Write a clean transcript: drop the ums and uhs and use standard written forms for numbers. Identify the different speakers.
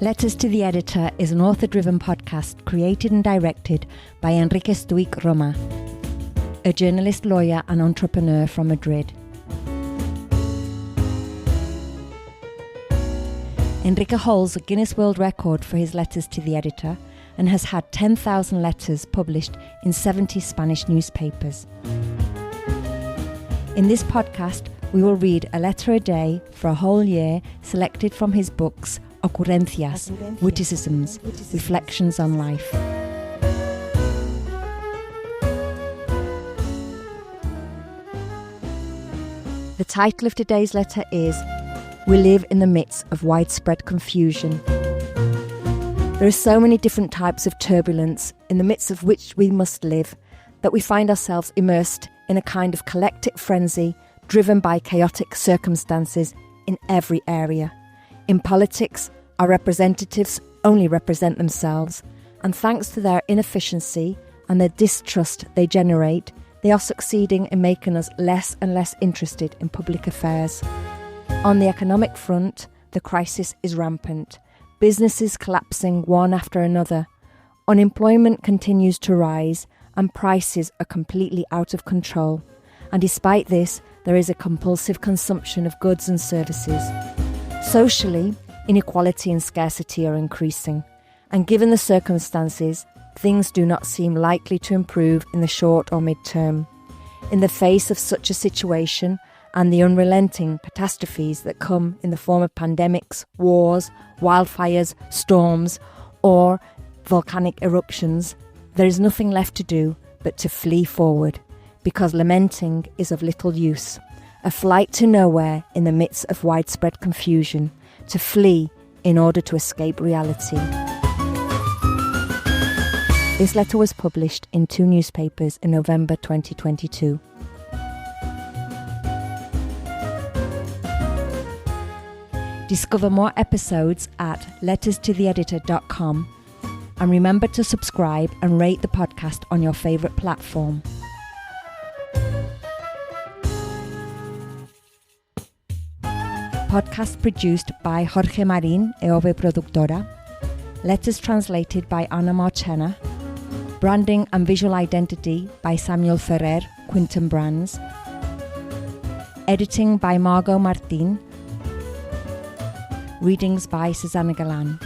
Speaker 1: Letters to the Editor is an author-driven podcast created and directed by Enrique Stuyck Roma, a journalist, lawyer and entrepreneur from Madrid. Enrique holds a Guinness World Record for his letters to the editor and has had 10,000 letters published in 70 Spanish newspapers. In this podcast, we will read a letter a day for a whole year selected from his books Ocurrencias, Witticisms, Reflections on Life. The title of today's letter is We Live in the Midst of Widespread Confusion. There are so many different types of turbulence in the midst of which we must live that we find ourselves immersed in a kind of collective frenzy driven by chaotic circumstances in every area. In politics, our representatives only represent themselves, and thanks to their inefficiency and the distrust they generate, they are succeeding in making us less and less interested in public affairs. On the economic front, the crisis is rampant. Businesses collapsing one after another. Unemployment continues to rise, and prices are completely out of control. And despite this, there is a compulsive consumption of goods and services. Socially, inequality and scarcity are increasing, and given the circumstances, things do not seem likely to improve in the short or mid-term. In the face of such a situation, and the unrelenting catastrophes that come in the form of pandemics, wars, wildfires, storms, or volcanic eruptions, there is nothing left to do but to flee forward, because lamenting is of little use. A flight to nowhere in the midst of widespread confusion, to flee in order to escape reality. This letter was published in 2 newspapers in November 2022. Discover more episodes at letterstotheeditor.com, and remember to subscribe and rate the podcast on your favourite platform. Podcast produced by Jorge Marín e Ove Productora. Letters translated by Ana Marchena. Branding and visual identity by Samuel Ferrer, Quinton Brands. Editing by Margot Martin. Readings by Susanna Galan.